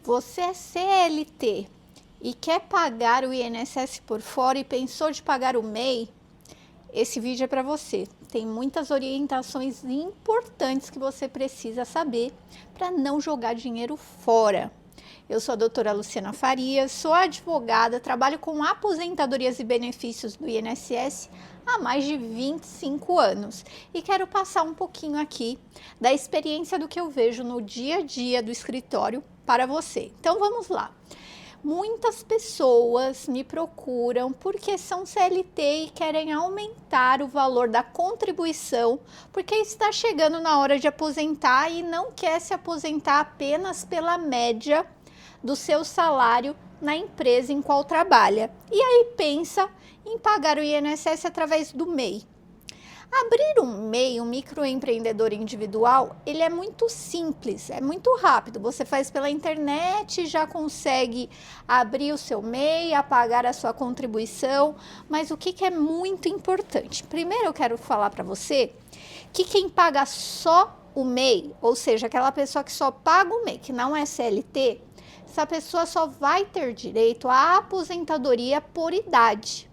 Você é CLT e quer pagar o INSS por fora e pensou de pagar o MEI? Esse vídeo é para você. Tem muitas orientações importantes que você precisa saber para não jogar dinheiro fora. Eu sou a doutora Luciana Farias, sou advogada, trabalho com aposentadorias e benefícios do INSS há mais de 25 anos e quero passar um pouquinho aqui da experiência do que eu vejo no dia a dia do escritório para você. Então vamos lá. Muitas pessoas me procuram porque são CLT e querem aumentar o valor da contribuição, porque está chegando na hora de aposentar e não quer se aposentar apenas pela média do seu salário na empresa em qual trabalha. E aí pensa em pagar o INSS através do MEI. Abrir um MEI, um microempreendedor individual, ele é muito simples, é muito rápido. Você faz pela internet, já consegue abrir o seu MEI, pagar a sua contribuição. Mas o que é muito importante? Primeiro eu quero falar para você que quem paga só o MEI, ou seja, aquela pessoa que só paga o MEI, que não é CLT, essa pessoa só vai ter direito à aposentadoria por idade,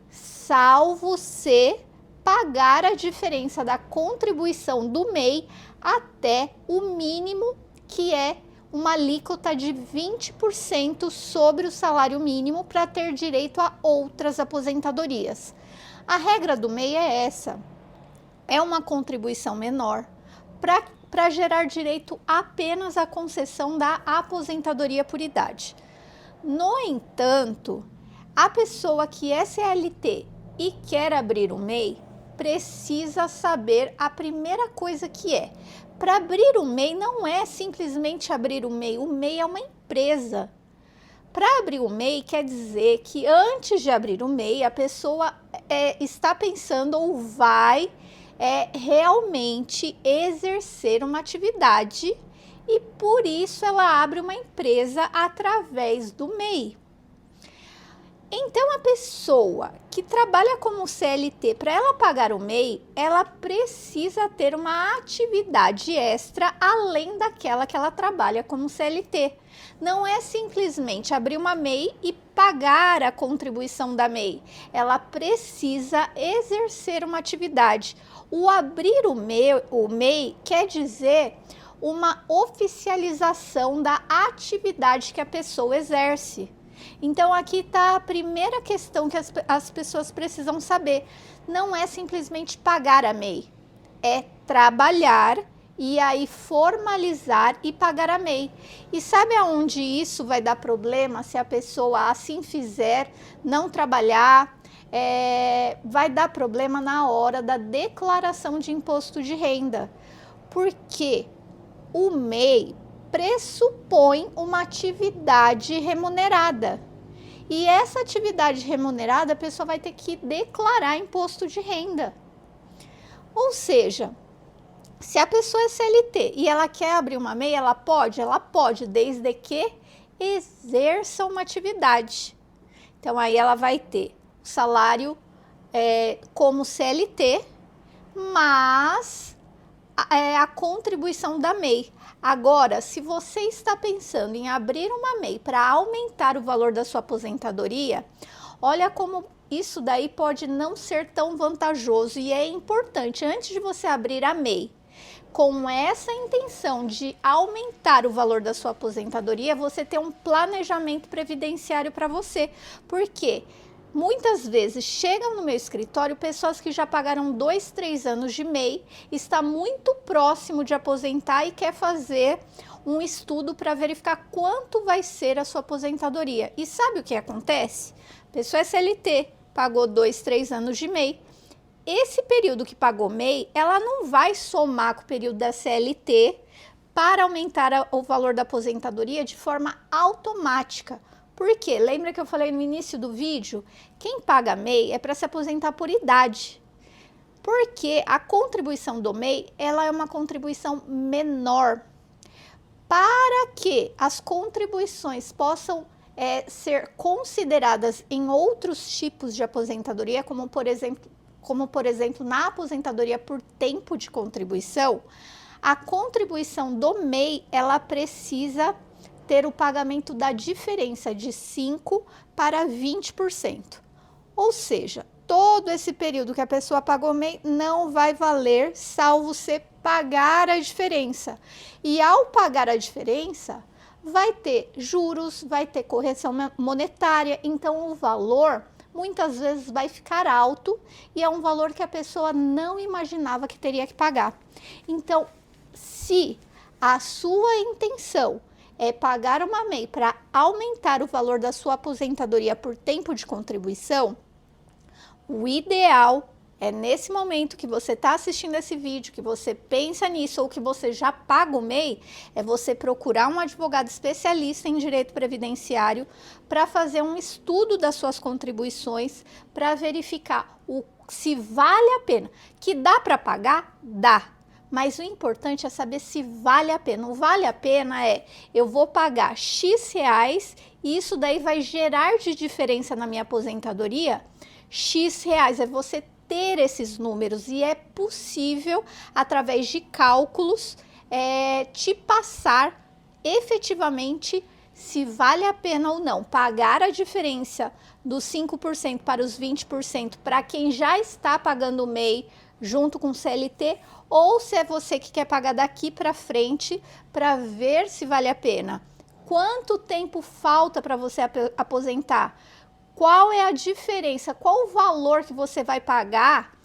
salvo se pagar a diferença da contribuição do MEI até o mínimo, que é uma alíquota de 20% sobre o salário mínimo para ter direito a outras aposentadorias. A regra do MEI é essa, é uma contribuição menor para gerar direito apenas à concessão da aposentadoria por idade. No entanto, a pessoa que é CLT e quer abrir um MEI, precisa saber a primeira coisa que é. Para abrir o MEI não é simplesmente abrir o MEI é uma empresa. Para abrir o MEI quer dizer que antes de abrir o MEI a pessoa está pensando ou vai realmente exercer uma atividade e por isso ela abre uma empresa através do MEI. Então, a pessoa que trabalha como CLT, para ela pagar o MEI, ela precisa ter uma atividade extra além daquela que ela trabalha como CLT. Não é simplesmente abrir uma MEI e pagar a contribuição da MEI. Ela precisa exercer uma atividade. O abrir o MEI quer dizer uma oficialização da atividade que a pessoa exerce. Então aqui está a primeira questão que as pessoas precisam saber. Não é simplesmente pagar a MEI, é trabalhar e aí formalizar e pagar a MEI. E sabe aonde isso vai dar problema se a pessoa assim fizer, não trabalhar? Vai dar problema na hora da declaração de imposto de renda, porque o MEI pressupõe uma atividade remunerada. E essa atividade remunerada, a pessoa vai ter que declarar imposto de renda. Ou seja, se a pessoa é CLT e ela quer abrir uma MEI, ela pode, desde que exerça uma atividade. Então, aí ela vai ter o salário como CLT, mas a contribuição da MEI. Agora, se você está pensando em abrir uma MEI para aumentar o valor da sua aposentadoria, olha como isso daí pode não ser tão vantajoso e é importante, antes de você abrir a MEI, com essa intenção de aumentar o valor da sua aposentadoria, você ter um planejamento previdenciário para você. Por quê? Muitas vezes chegam no meu escritório pessoas que já pagaram 2, 3 anos de MEI, está muito próximo de aposentar e quer fazer um estudo para verificar quanto vai ser a sua aposentadoria. E sabe o que acontece? A pessoa é CLT, pagou 2, 3 anos de MEI. Esse período que pagou MEI, ela não vai somar com o período da CLT para aumentar o valor da aposentadoria de forma automática. Por quê? Lembra que eu falei no início do vídeo? Quem paga MEI é para se aposentar por idade. Porque a contribuição do MEI, ela é uma contribuição menor. Para que as contribuições possam ser consideradas em outros tipos de aposentadoria, como por exemplo na aposentadoria por tempo de contribuição, a contribuição do MEI, ela precisa ter o pagamento da diferença de 5% para 20%. Ou seja, todo esse período que a pessoa pagou MEI não vai valer, salvo você pagar a diferença. E ao pagar a diferença, vai ter juros, vai ter correção monetária, então o valor muitas vezes vai ficar alto e é um valor que a pessoa não imaginava que teria que pagar. Então, se a sua intenção é pagar uma MEI para aumentar o valor da sua aposentadoria por tempo de contribuição, o ideal é nesse momento que você está assistindo esse vídeo, que você pensa nisso ou que você já paga o MEI, é você procurar um advogado especialista em direito previdenciário para fazer um estudo das suas contribuições, para verificar se vale a pena. Que dá para pagar? Dá. Mas o importante é saber se vale a pena. O vale a pena é, eu vou pagar X reais e isso daí vai gerar de diferença na minha aposentadoria X reais. É você ter esses números e é possível, através de cálculos, te passar efetivamente se vale a pena ou não pagar a diferença dos 5% para os 20% para quem já está pagando o MEI junto com o CLT, ou se é você que quer pagar daqui para frente para ver se vale a pena. Quanto tempo falta para você aposentar? Qual é a diferença? Qual o valor que você vai pagar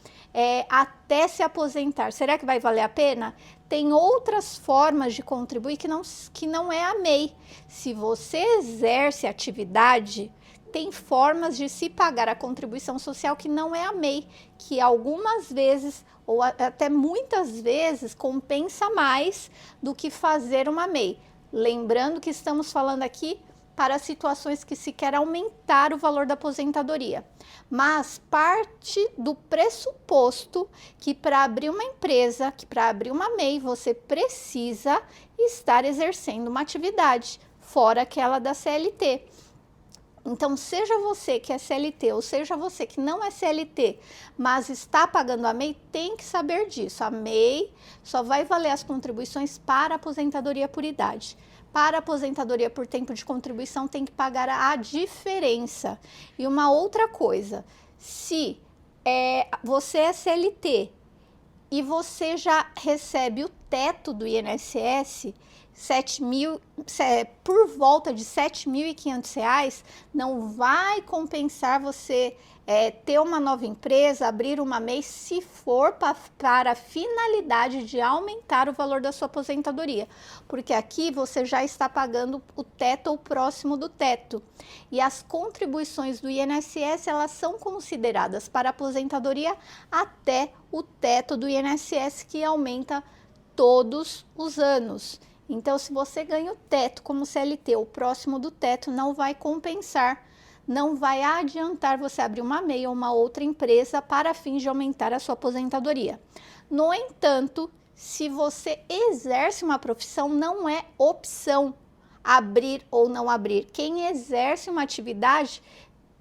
até se aposentar? Será que vai valer a pena? Tem outras formas de contribuir que não é a MEI. Se você exerce atividade, tem formas de se pagar a contribuição social que não é a MEI, que algumas vezes ou até muitas vezes compensa mais do que fazer uma MEI. Lembrando que estamos falando aqui para situações que se quer aumentar o valor da aposentadoria. Mas parte do pressuposto que para abrir uma empresa, que para abrir uma MEI, você precisa estar exercendo uma atividade, fora aquela da CLT. Então, seja você que é CLT ou seja você que não é CLT, mas está pagando a MEI, tem que saber disso. A MEI só vai valer as contribuições para aposentadoria por idade. Para aposentadoria por tempo de contribuição, tem que pagar a diferença. E uma outra coisa, se você é CLT e você já recebe o teto do INSS, por volta de R$ 7.500, não vai compensar você ter uma nova empresa, abrir uma MEI, se for para a finalidade de aumentar o valor da sua aposentadoria, porque aqui você já está pagando o teto ou próximo do teto, e as contribuições do INSS, elas são consideradas para aposentadoria até o teto do INSS, que aumenta todos os anos. Então, se você ganha o teto como CLT ou próximo do teto, não vai compensar, não vai adiantar você abrir uma MEI ou uma outra empresa para fins de aumentar a sua aposentadoria. No entanto, se você exerce uma profissão, não é opção abrir ou não abrir. Quem exerce uma atividade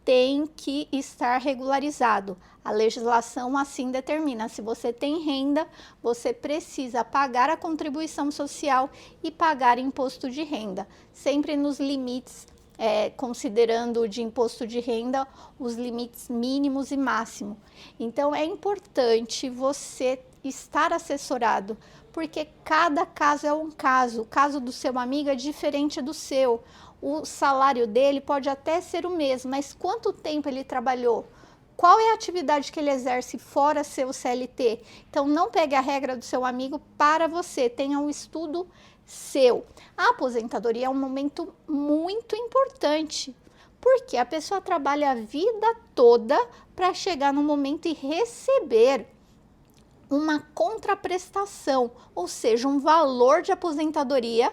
tem que estar regularizado. A legislação assim determina. Se você tem renda, você precisa pagar a contribuição social e pagar imposto de renda, sempre nos limites, considerando de imposto de renda os limites mínimos e máximos. Então, é importante você estar assessorado, porque cada caso é um caso. O caso do seu amigo é diferente do seu. O salário dele pode até ser o mesmo, mas quanto tempo ele trabalhou? Qual é a atividade que ele exerce fora seu CLT? Então, não pegue a regra do seu amigo para você, tenha um estudo seu. A aposentadoria é um momento muito importante, porque a pessoa trabalha a vida toda para chegar no momento e receber uma contraprestação, ou seja, um valor de aposentadoria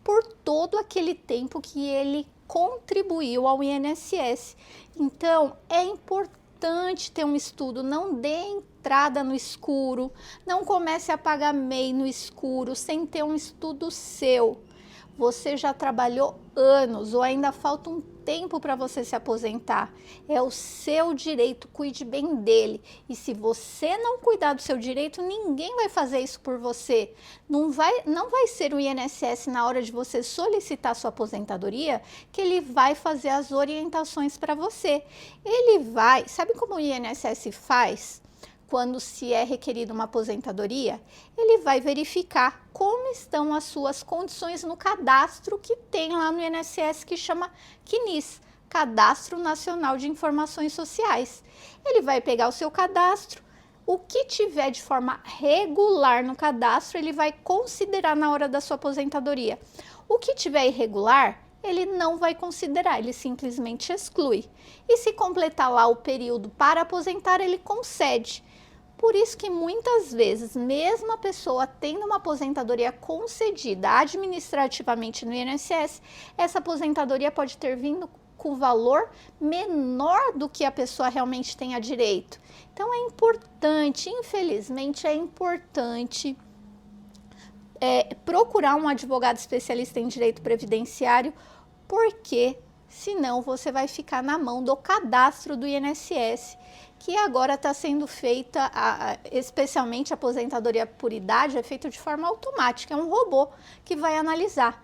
por todo aquele tempo que ele contribuiu ao INSS. Então, é importante ter um estudo, não dê entrada no escuro, não comece a pagar MEI no escuro, sem ter um estudo seu, você já trabalhou anos ou ainda falta um tempo para você se aposentar. É o seu direito, cuide bem dele. E se você não cuidar do seu direito, ninguém vai fazer isso por você. Não vai ser o INSS na hora de você solicitar sua aposentadoria que ele vai fazer as orientações para você. Ele vai, sabe como o INSS faz? Quando se é requerida uma aposentadoria, ele vai verificar como estão as suas condições no cadastro que tem lá no INSS, que chama CNIS, Cadastro Nacional de Informações Sociais. Ele vai pegar o seu cadastro, o que tiver de forma regular no cadastro, ele vai considerar na hora da sua aposentadoria. O que tiver irregular, ele não vai considerar, ele simplesmente exclui. E se completar lá o período para aposentar, ele concede. Por isso que muitas vezes, mesmo a pessoa tendo uma aposentadoria concedida administrativamente no INSS, essa aposentadoria pode ter vindo com valor menor do que a pessoa realmente tenha direito. Então é importante, infelizmente é importante procurar um advogado especialista em direito previdenciário, porque senão você vai ficar na mão do cadastro do INSS, que agora está sendo feita, especialmente a aposentadoria por idade, é feita de forma automática, é um robô que vai analisar.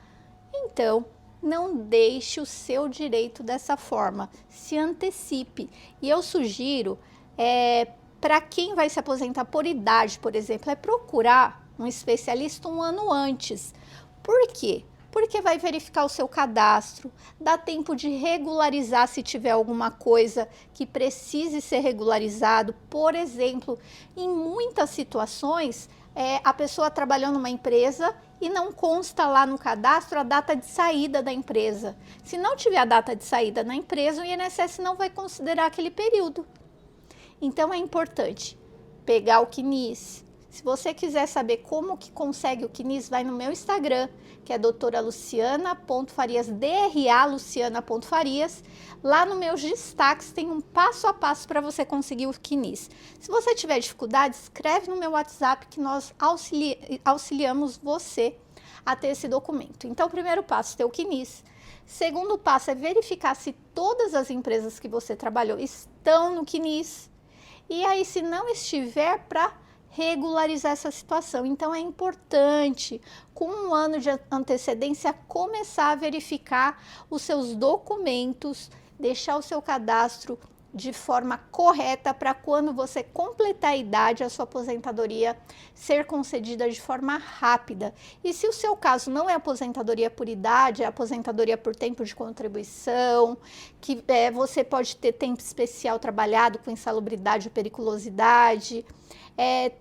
Então, não deixe o seu direito dessa forma, se antecipe. E eu sugiro, para quem vai se aposentar por idade, por exemplo, procurar um especialista um ano antes. Por quê? Porque vai verificar o seu cadastro, dá tempo de regularizar se tiver alguma coisa que precise ser regularizado. Por exemplo, em muitas situações, a pessoa trabalhou numa empresa e não consta lá no cadastro a data de saída da empresa. Se não tiver a data de saída na empresa, o INSS não vai considerar aquele período. Então é importante pegar o CNIS. Se você quiser saber como que consegue o CNIS, vai no meu Instagram, que é doutora.luciana.farias, DRA Luciana.farias. Lá nos meus destaques tem um passo a passo para você conseguir o CNIS. Se você tiver dificuldade, escreve no meu WhatsApp que nós auxiliamos você a ter esse documento. Então, o primeiro passo é ter o CNIS. Segundo passo é verificar se todas as empresas que você trabalhou estão no CNIS. E aí, se não estiver, para regularizar essa situação. Então é importante, com um ano de antecedência, começar a verificar os seus documentos, deixar o seu cadastro de forma correta para quando você completar a idade, a sua aposentadoria ser concedida de forma rápida. E se o seu caso não é aposentadoria por idade, é aposentadoria por tempo de contribuição, que você pode ter tempo especial trabalhado com insalubridade ou periculosidade,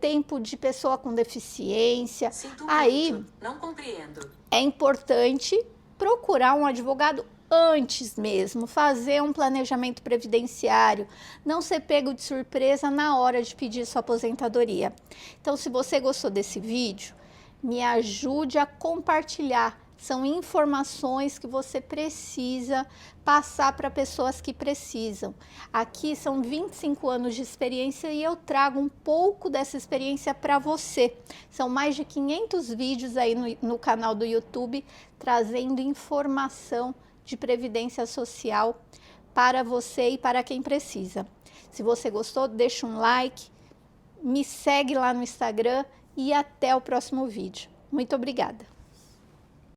tempo de pessoa com deficiência, aí não compreendo. É importante procurar um advogado antes mesmo, fazer um planejamento previdenciário, não ser pego de surpresa na hora de pedir sua aposentadoria. Então, se você gostou desse vídeo, me ajude a compartilhar. São informações que você precisa passar para pessoas que precisam. Aqui são 25 anos de experiência e eu trago um pouco dessa experiência para você. São mais de 500 vídeos aí no canal do YouTube, trazendo informação de previdência social para você e para quem precisa. Se você gostou, deixa um like, me segue lá no Instagram e até o próximo vídeo. Muito obrigada!